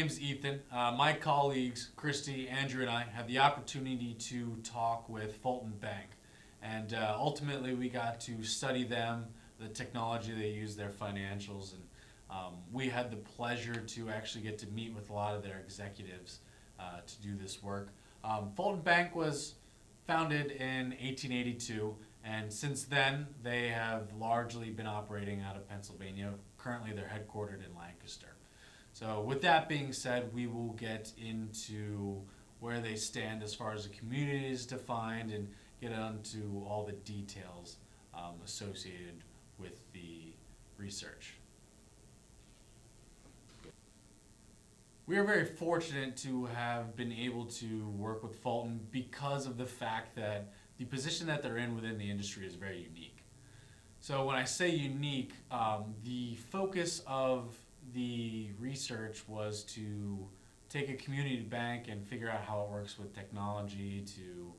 name's Ethan. My colleagues, Christy, Andrew, and I had the opportunity to talk with Fulton Bank. And ultimately, we got to study them, the technology they use, their financials, and we had the pleasure to actually get to meet with a lot of their executives to do this work. Fulton Bank was founded in 1882, and since then, they have largely been operating out of Pennsylvania. Currently, they're headquartered in Lancaster. So with that being said, we will get into where they stand as far as the community is defined and get onto all the details associated with the research. We are very fortunate to have been able to work with Fulton because of the fact that the position that they're in within the industry is very unique. So when I say unique, the focus of the research was to take a community bank and figure out how it works with technology to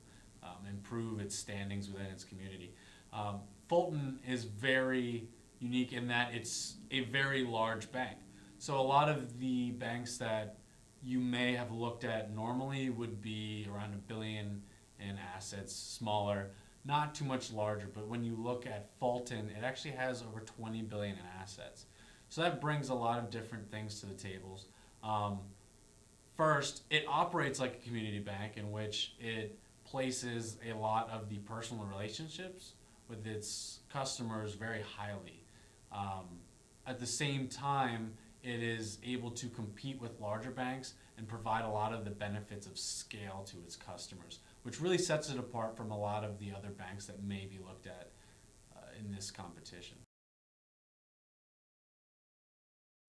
improve its standings within its community. Fulton is very unique in that it's a very large bank. So a lot of the banks that you may have looked at normally would be around $1 billion in assets, smaller, not too much larger, but when you look at Fulton, it actually has over $20 billion in assets. So that brings a lot of different things to the tables. First, it operates like a community bank in which it places a lot of the personal relationships with its customers very highly. At the same time, it is able to compete with larger banks and provide a lot of the benefits of scale to its customers, which really sets it apart from a lot of the other banks that may be looked at in this competition.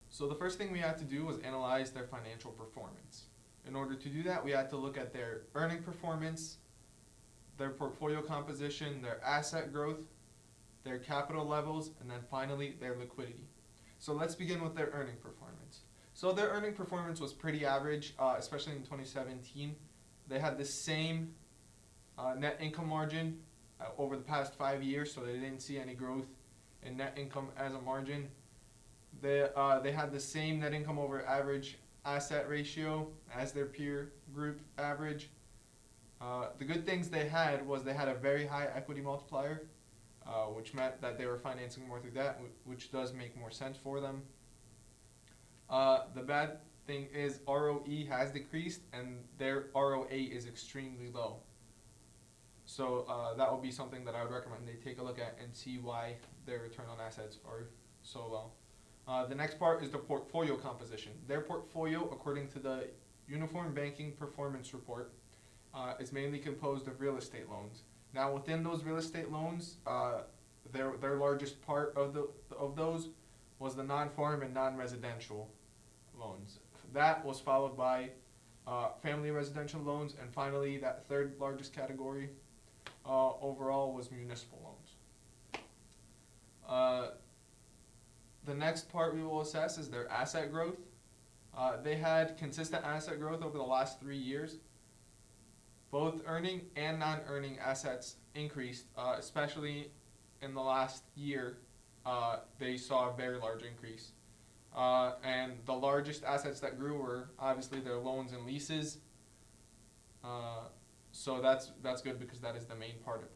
So the first thing we had to do was analyze their financial performance. In order to do that, we had to look at their earning performance, their portfolio composition, their asset growth, their capital levels, and then finally their liquidity. So let's begin with their earning performance. So their earning performance was pretty average, especially in 2017. They had the same net income margin over the past 5 years, so they didn't see any growth in net income as a margin. They had the same net income over average asset ratio as their peer group average. The good things they had was they had a very high equity multiplier, which meant that they were financing more through that, which does make more sense for them. The bad thing is ROE has decreased and their ROA is extremely low. So that would be something that I would recommend they take a look at and see why their return on assets are so low. The next part is the portfolio composition. Their portfolio, according to the Uniform Banking Performance Report, is mainly composed of real estate loans. Now, within those real estate loans, their largest part of those was the non-farm and non-residential loans. That was followed by family residential loans, and finally, that third largest category overall was municipal loans. The next part we will assess is their asset growth. They had consistent asset growth over the last 3 years. Both earning and non-earning assets increased, especially in the last year. They saw a very large increase. And the largest assets that grew were obviously their loans and leases. So that's good because that is the main part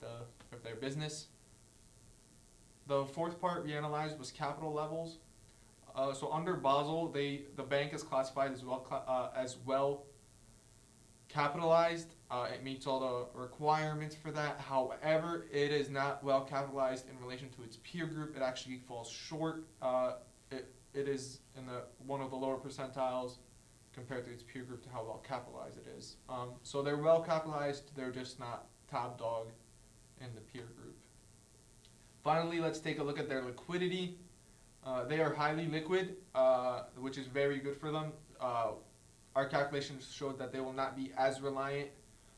of their business. The fourth part we analyzed was capital levels. So under Basel, the bank is classified as well capitalized. It meets all the requirements for that. However, it is not well capitalized in relation to its peer group. It actually falls short. It is in one of the lower percentiles compared to its peer group to how well capitalized it is. So they're well capitalized. They're just not top dog in the peer group. Finally, let's take a look at their liquidity. They are highly liquid, which is very good for them. Our calculations showed that they will not be as reliant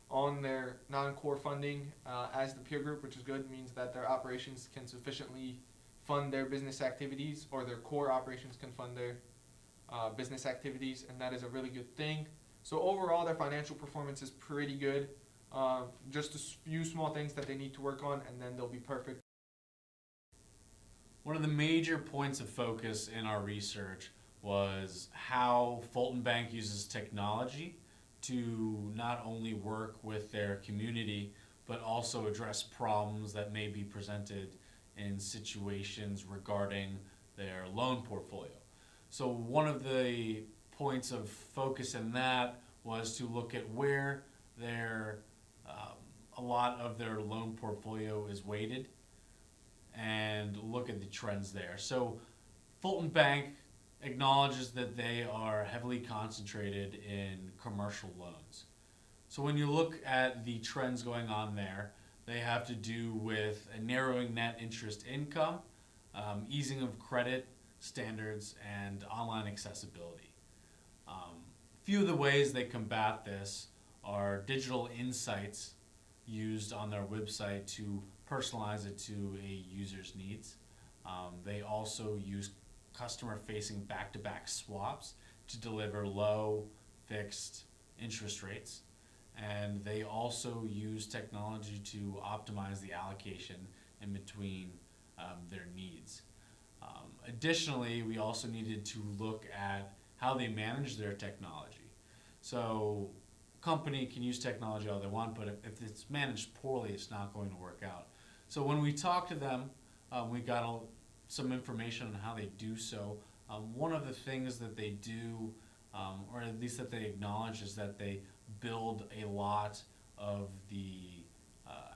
on their non-core funding as the peer group, which is good. It means that their operations can sufficiently fund their business activities, or their core operations can fund their business activities, and that is a really good thing. So overall, their financial performance is pretty good. Just a few small things that they need to work on, and then they'll be perfect. One of the major points of focus in our research was how Fulton Bank uses technology to not only work with their community, but also address problems that may be presented in situations regarding their loan portfolio. So one of the points of focus in that was to look at where their a lot of their loan portfolio is weighted and look at the trends there. So Fulton Bank acknowledges that they are heavily concentrated in commercial loans. So when you look at the trends going on there, they have to do with a narrowing net interest income, easing of credit standards, and online accessibility. Few of the ways they combat this are digital insights used on their website to personalize it to a user's needs. They also use customer-facing back-to-back swaps to deliver low fixed interest rates. And they also use technology to optimize the allocation in between their needs. Additionally, we also needed to look at how they manage their technology. So a company can use technology all they want, but if it's managed poorly, it's not going to work out. So when we talked to them, we got some information on how they do so. One of the things that they do, or at least that they acknowledge, is that they build a lot of the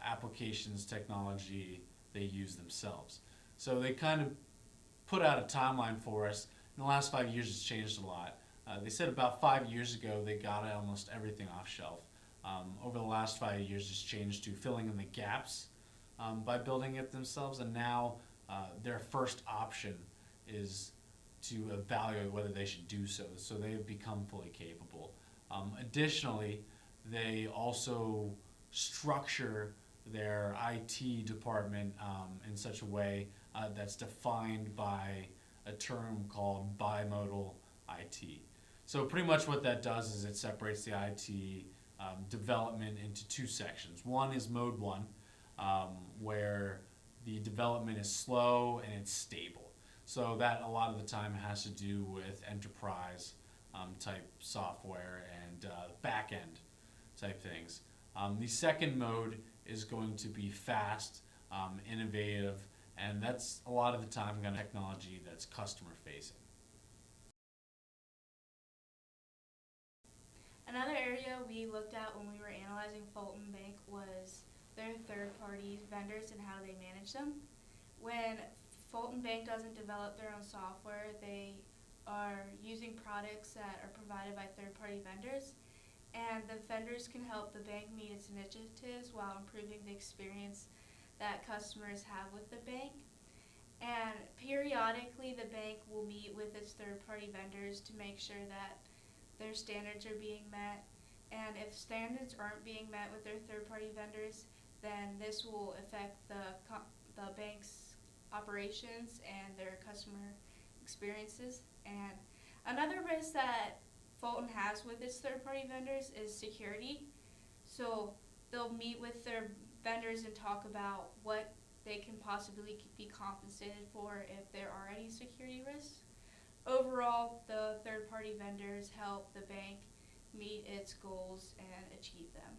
applications technology they use themselves. So they kind of put out a timeline for us. In the last 5 years, it's changed a lot. They said about 5 years ago they got almost everything off shelf. Over the last 5 years, it's changed to filling in the gaps by building it themselves, and now their first option is to evaluate whether they should do so. So they have become fully capable. Additionally, they also structure their IT department in such a way that's defined by a term called bimodal IT. So pretty much what that does is it separates the IT development into two sections. One is mode one, where the development is slow and it's stable. So that a lot of the time has to do with enterprise type software and back end type things. The second mode is going to be fast, innovative, and that's a lot of the time going to technology that's customer facing. Another area we looked at when we were analyzing Fulton Bank was their third-party vendors and how they manage them. When Fulton Bank doesn't develop their own software, they are using products that are provided by third-party vendors, and the vendors can help the bank meet its initiatives while improving the experience that customers have with the bank. And periodically, the bank will meet with its third-party vendors to make sure that their standards are being met. And if standards aren't being met with their third-party vendors, then this will affect the bank's operations and their customer experiences. And another risk that Fulton has with its third-party vendors is security. So they'll meet with their vendors and talk about what they can possibly be compensated for if there are any security risks. Overall, the third-party vendors help the bank meet its goals and achieve them.